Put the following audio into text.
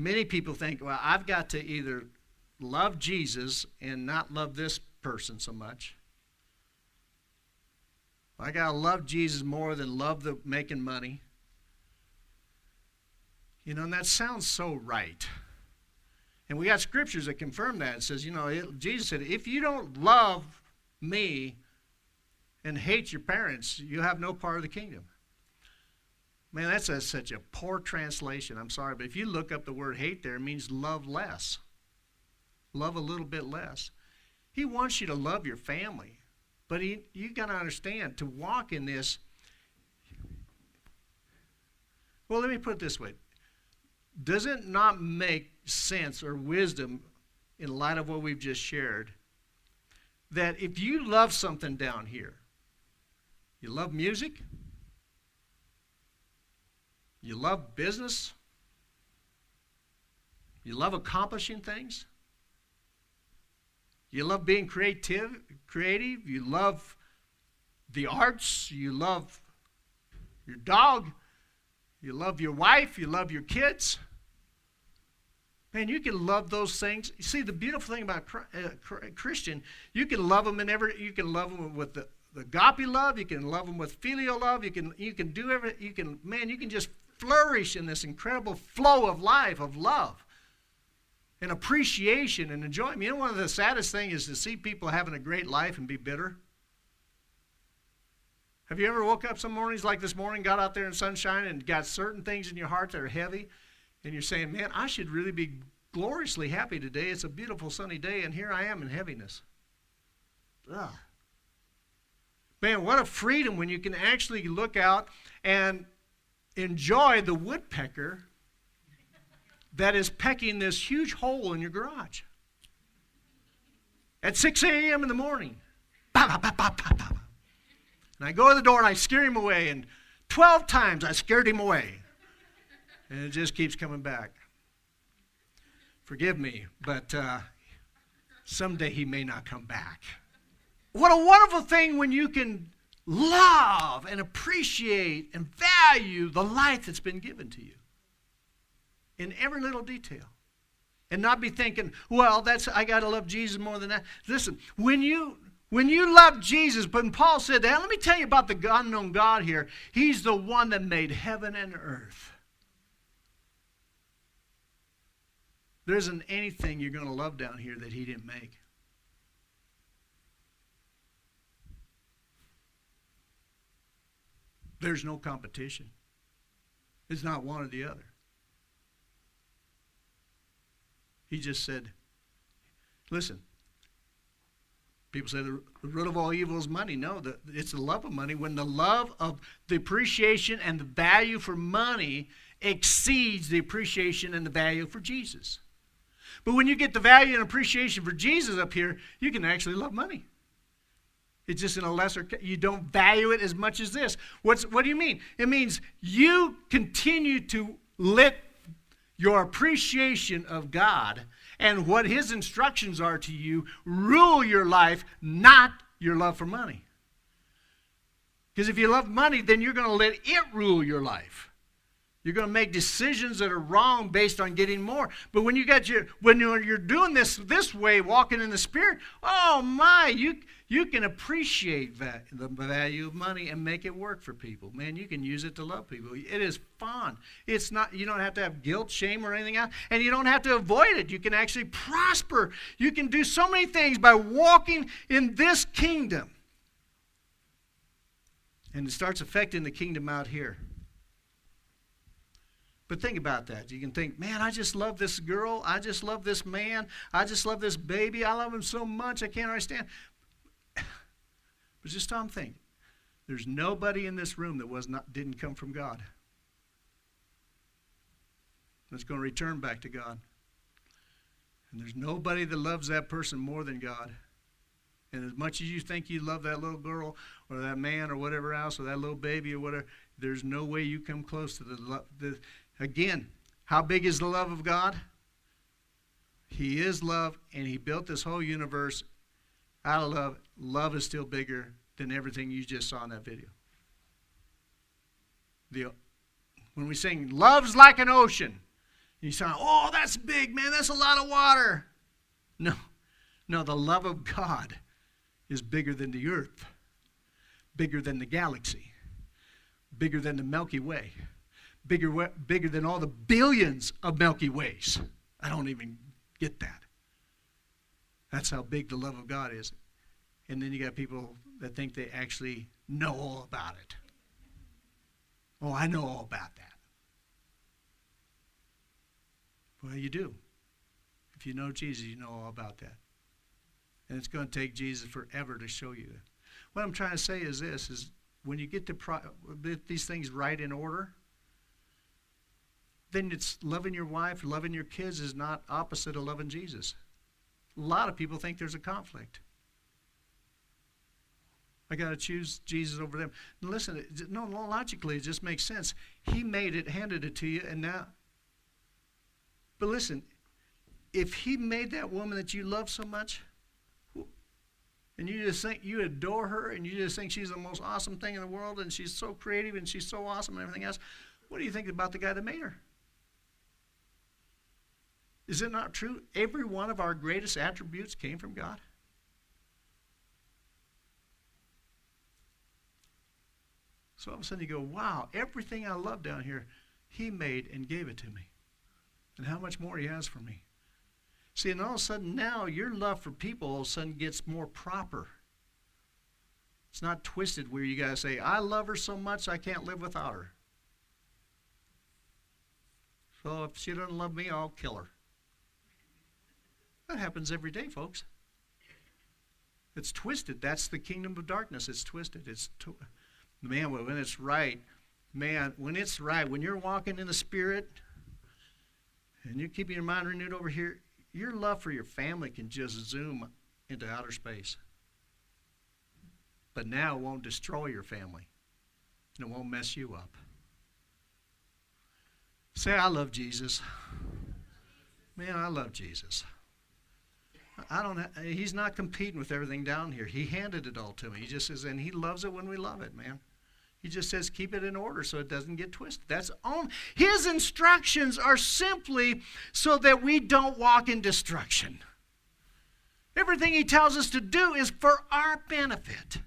Many people think, well, I've got to either love Jesus and not love this person so much. I got to love Jesus more than love the making money. You know, and that sounds so right. And we got scriptures that confirm that. It says, Jesus said, if you don't love me and hate your parents, you have no part of the kingdom. Man, that's such a poor translation. I'm sorry, but if you look up the word hate there, it means love less. Love a little bit less. He wants you to love your family. But you got to understand, to walk in this, well, let me put it this way. Does it not make sense or wisdom in light of what we've just shared that if you love something down here, you love music, you love business, you love accomplishing things, you love being creative, you love the arts, you love your dog, you love your wife, you love your kids. Man, you can love those things. You see, the beautiful thing about Christian, you can love them you can love them with the agape love, you can love them with filial love, you can do everything, you can just flourish in this incredible flow of life, of love and appreciation and enjoyment. You know, one of the saddest things is to see people having a great life and be bitter. Have you ever woke up some mornings like this morning, got out there in sunshine and got certain things in your heart that are heavy, and you're saying, man, I should really be gloriously happy today. It's a beautiful sunny day, and here I am in heaviness. Ugh. Man, what a freedom when you can actually look out and enjoy the woodpecker that is pecking this huge hole in your garage. At 6 a.m. in the morning. Bah, bah, bah, bah, bah, bah. And I go to the door and I scare him away, and 12 times I scared him away. And it just keeps coming back. Forgive me, but someday he may not come back. What a wonderful thing when you can love and appreciate and value the life that's been given to you in every little detail. And not be thinking, well, I got to love Jesus more than that. Listen, when you love Jesus, but Paul said that, let me tell you about the unknown God here. He's the one that made heaven and earth. There isn't anything you're going to love down here that he didn't make. There's no competition. It's not one or the other. He just said, listen, people say the root of all evil is money. No, it's the love of money. When the love of the appreciation and the value for money exceeds the appreciation and the value for Jesus. But when you get the value and appreciation for Jesus up here, you can actually love money. It's just in a lesser, you don't value it as much as this. What do you mean? It means you continue to let your appreciation of God and what his instructions are to you rule your life, not your love for money. Because if you love money, then you're going to let it rule your life. You're going to make decisions that are wrong based on getting more. But when you're doing this way, walking in the Spirit, oh my, you can appreciate the value of money and make it work for people. Man, you can use it to love people. It is fun. It's not. You don't have to have guilt, shame, or anything else, and you don't have to avoid it. You can actually prosper. You can do so many things by walking in this kingdom. And it starts affecting the kingdom out here. But think about that. You can think, man, I just love this girl. I just love this man. I just love this baby. I love him so much I can't understand. But just stop and think. There's nobody in this room that didn't come from God. That's going to return back to God. And there's nobody that loves that person more than God. And as much as you think you love that little girl or that man or whatever else or that little baby or whatever, there's no way you come close to the love. Again, how big is the love of God? He is love, and he built this whole universe out of love. Love is still bigger than everything you just saw in that video. When we sing, love's like an ocean, You sound, oh, that's big, man. That's a lot of water. No, the love of God is bigger than the earth, bigger than the galaxy, bigger than the Milky Way, bigger than all the billions of Milky Ways. I don't even get that. That's how big the love of God is. And then you got people that think they actually know all about it. Oh, I know all about that. Well, you do. If you know Jesus, you know all about that. And it's going to take Jesus forever to show you that. What I'm trying to say is this, is when you get these things right in order, then it's loving your wife, loving your kids is not opposite of loving Jesus. A lot of people think there's a conflict. I got to choose Jesus over them. Listen, no, logically, it just makes sense. He made it, handed it to you, and now. But listen, if he made that woman that you love so much, and you just think you adore her, and you just think she's the most awesome thing in the world, and she's so creative, and she's so awesome, and everything else, what do you think about the guy that made her? Is it not true? Every one of our greatest attributes came from God. So all of a sudden you go, wow, everything I love down here, he made and gave it to me. And how much more he has for me. See, and all of a sudden now your love for people all of a sudden gets more proper. It's not twisted where you got to say, I love her so much I can't live without her. So if she doesn't love me, I'll kill her. That happens every day, folks. It's twisted. That's the kingdom of darkness. It's twisted. Man, when it's right, when you're walking in the Spirit and you're keeping your mind renewed over here, your love for your family can just zoom into outer space. But now it won't destroy your family, and it won't mess you up. Say, I love Jesus. Man, I love Jesus. He's not competing with everything down here. He handed it all to me. He just says, and he loves it when we love it, man. He just says, keep it in order so it doesn't get twisted. That's all. His instructions are simply so that we don't walk in destruction. Everything he tells us to do is for our benefit.